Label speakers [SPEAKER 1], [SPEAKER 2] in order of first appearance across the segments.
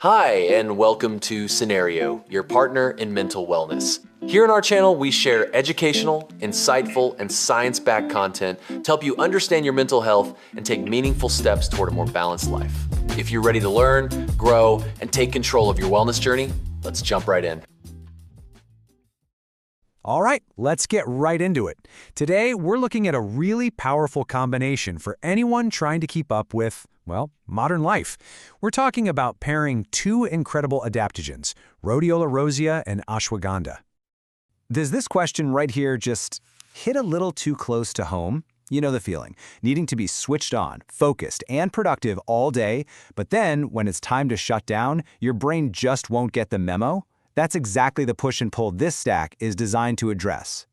[SPEAKER 1] Hi, and welcome to Scenario, your partner in mental wellness. Here on our channel, we share educational, insightful, and science-backed content to help you understand your mental health and take meaningful steps toward a more balanced life. If you're ready to learn, grow, and take control of your wellness journey, let's jump right in.
[SPEAKER 2] All right, let's get right into it. Today, we're looking at a really powerful combination for anyone trying to keep up with, well, modern life. We're talking about pairing two incredible adaptogens, Rhodiola Rosea and Ashwagandha. Does this question right here just hit a little too close to home? You know the feeling, needing to be switched on, focused, and productive all day, but then when it's time to shut down, your brain just won't get the memo? That's exactly the push and pull this stack is designed to address.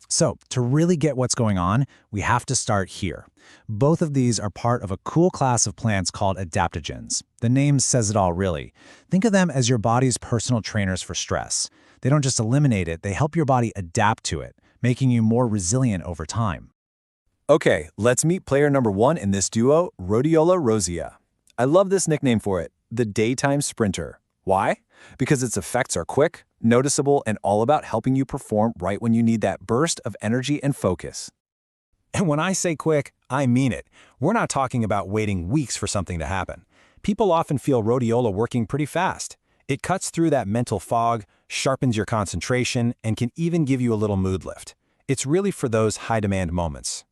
[SPEAKER 3] So, to really get what's going on, we have to start here. Both of these are part of a cool class of plants called adaptogens. The name says it all, really. Think of them as your body's personal trainers for stress. They don't just eliminate it, they help your body adapt to it, making you more resilient over time.
[SPEAKER 2] Okay, let's meet player number one in this duo, Rhodiola Rosea. I love this nickname for it, the daytime sprinter. Why? Because its effects are quick, noticeable, and all about helping you perform right when you need that burst of energy and focus.
[SPEAKER 3] And when I say quick, I mean it. We're not talking about waiting weeks for something to happen. People often feel rhodiola working pretty fast. It cuts through that mental fog, sharpens your concentration, and can even give you a little mood lift. It's really for those high-demand moments.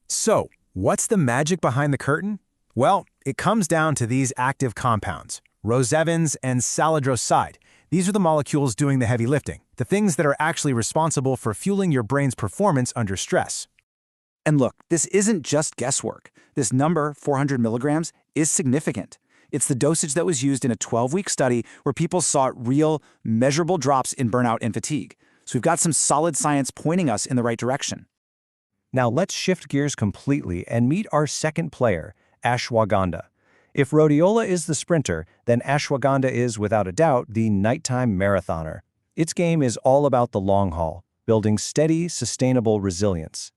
[SPEAKER 3] So, what's the magic behind the curtain? Well, it comes down to these active compounds, rosevins and saladroside. These are the molecules doing the heavy lifting, the things that are actually responsible for fueling your brain's performance under stress.
[SPEAKER 4] And look, this isn't just guesswork. This number, 400 milligrams, is significant. It's the dosage that was used in a 12-week study where people saw real, measurable drops in burnout and fatigue. So we've got some solid science pointing us in the right direction.
[SPEAKER 2] Now let's shift gears completely and meet our second player, Ashwagandha. If Rhodiola is the sprinter, then Ashwagandha is, without a doubt, the nighttime marathoner. Its game is all about the long haul, building steady, sustainable resilience.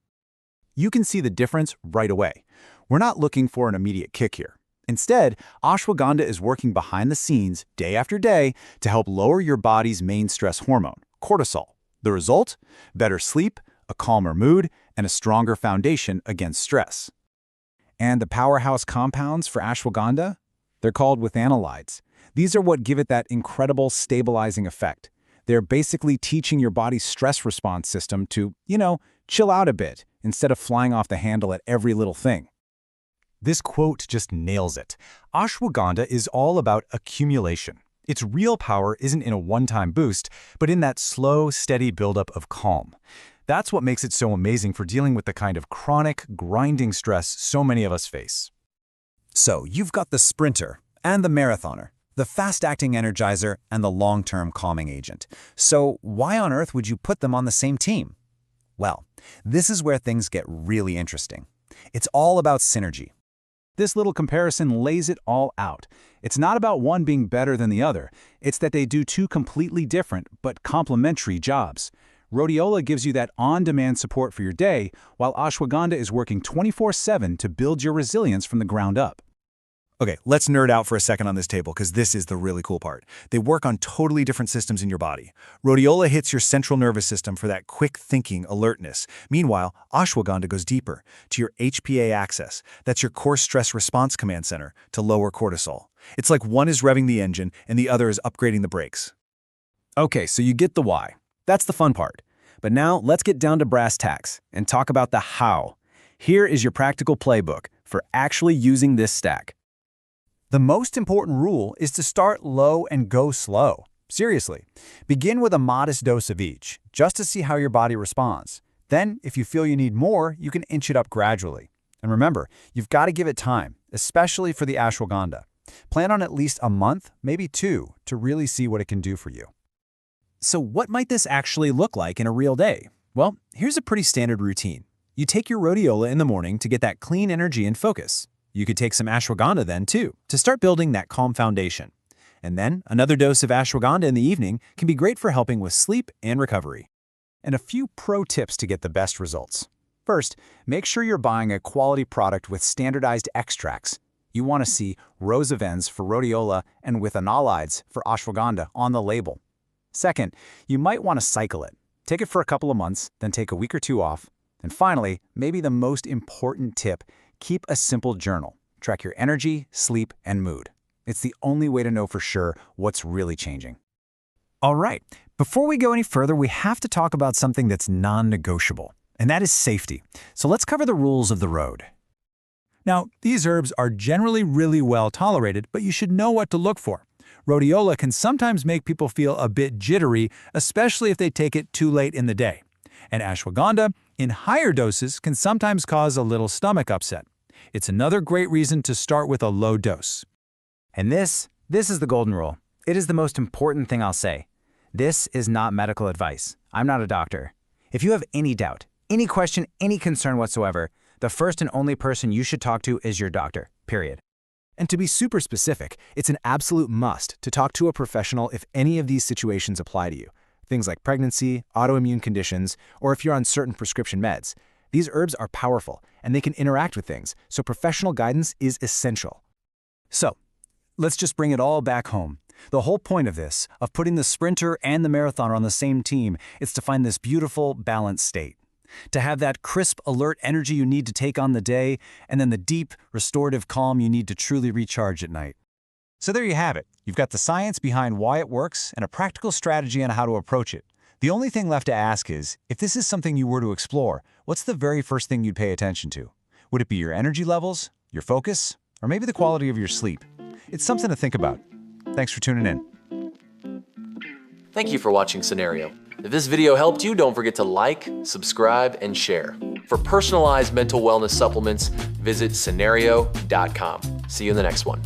[SPEAKER 4] You can see the difference right away. We're not looking for an immediate kick here. Instead, ashwagandha is working behind the scenes, day after day, to help lower your body's main stress hormone, cortisol. The result? Better sleep, a calmer mood, and a stronger foundation against stress.
[SPEAKER 3] And the powerhouse compounds for ashwagandha? They're called withanolides. These are what give it that incredible stabilizing effect. They're basically teaching your body's stress response system to, chill out a bit instead of flying off the handle at every little thing. This quote just nails it. Ashwagandha is all about accumulation. Its real power isn't in a one-time boost, but in that slow, steady buildup of calm. That's what makes it so amazing for dealing with the kind of chronic, grinding stress so many of us face. So, you've got the sprinter and the marathoner, the fast-acting energizer and the long-term calming agent. So, why on earth would you put them on the same team? Well, this is where things get really interesting. It's all about synergy. This little comparison lays it all out. It's not about one being better than the other. It's that they do two completely different but complementary jobs. Rhodiola gives you that on-demand support for your day, while ashwagandha is working 24/7 to build your resilience from the ground up.
[SPEAKER 2] Okay, let's nerd out for a second on this table because this is the really cool part. They work on totally different systems in your body. Rhodiola hits your central nervous system for that quick thinking alertness. Meanwhile, ashwagandha goes deeper to your HPA axis. That's your core stress response command center to lower cortisol. It's like one is revving the engine and the other is upgrading the brakes. Okay, so you get the why. That's the fun part. But now let's get down to brass tacks and talk about the how. Here is your practical playbook for actually using this stack.
[SPEAKER 4] The most important rule is to start low and go slow. Seriously, begin with a modest dose of each, just to see how your body responds. Then, if you feel you need more, you can inch it up gradually. And remember, you've got to give it time, especially for the ashwagandha. Plan on at least a month, maybe 2, to really see what it can do for you.
[SPEAKER 3] So what might this actually look like in a real day? Well, here's a pretty standard routine. You take your rhodiola in the morning to get that clean energy and focus. You could take some ashwagandha then, too, to start building that calm foundation. And then, another dose of ashwagandha in the evening can be great for helping with sleep and recovery. And a few pro tips to get the best results. First, make sure you're buying a quality product with standardized extracts. You want to see Rosavens for rhodiola and with analides for ashwagandha on the label. Second, you might want to cycle it. Take it for a couple of months, then take a week or two off. And finally, maybe the most important tip, keep a simple journal. Track your energy, sleep, and mood. It's the only way to know for sure what's really changing.
[SPEAKER 4] All right, before we go any further, we have to talk about something that's non-negotiable, and that is safety. So let's cover the rules of the road. Now, these herbs are generally really well tolerated, but you should know what to look for. Rhodiola can sometimes make people feel a bit jittery, especially if they take it too late in the day. And ashwagandha, in higher doses, can sometimes cause a little stomach upset. It's another great reason to start with a low dose.
[SPEAKER 3] And this is the golden rule. It is the most important thing I'll say. This is not medical advice. I'm not a doctor. If you have any doubt, any question, any concern whatsoever, the first and only person you should talk to is your doctor, period.
[SPEAKER 2] And to be super specific, it's an absolute must to talk to a professional if any of these situations apply to you. Things like pregnancy, autoimmune conditions, or if you're on certain prescription meds. These herbs are powerful, and they can interact with things, so professional guidance is essential.
[SPEAKER 4] So, let's just bring it all back home. The whole point of this, of putting the sprinter and the marathoner on the same team, is to find this beautiful, balanced state. To have that crisp, alert energy you need to take on the day, and then the deep, restorative calm you need to truly recharge at night. So there you have it. You've got the science behind why it works and a practical strategy on how to approach it. The only thing left to ask is, if this is something you were to explore, what's the very first thing you'd pay attention to? Would it be your energy levels, your focus, or maybe the quality of your sleep? It's something to think about. Thanks for tuning in.
[SPEAKER 1] Thank you for watching Scenario. If this video helped you, don't forget to like, subscribe, and share. For personalized mental wellness supplements, visit scenario.com. See you in the next one.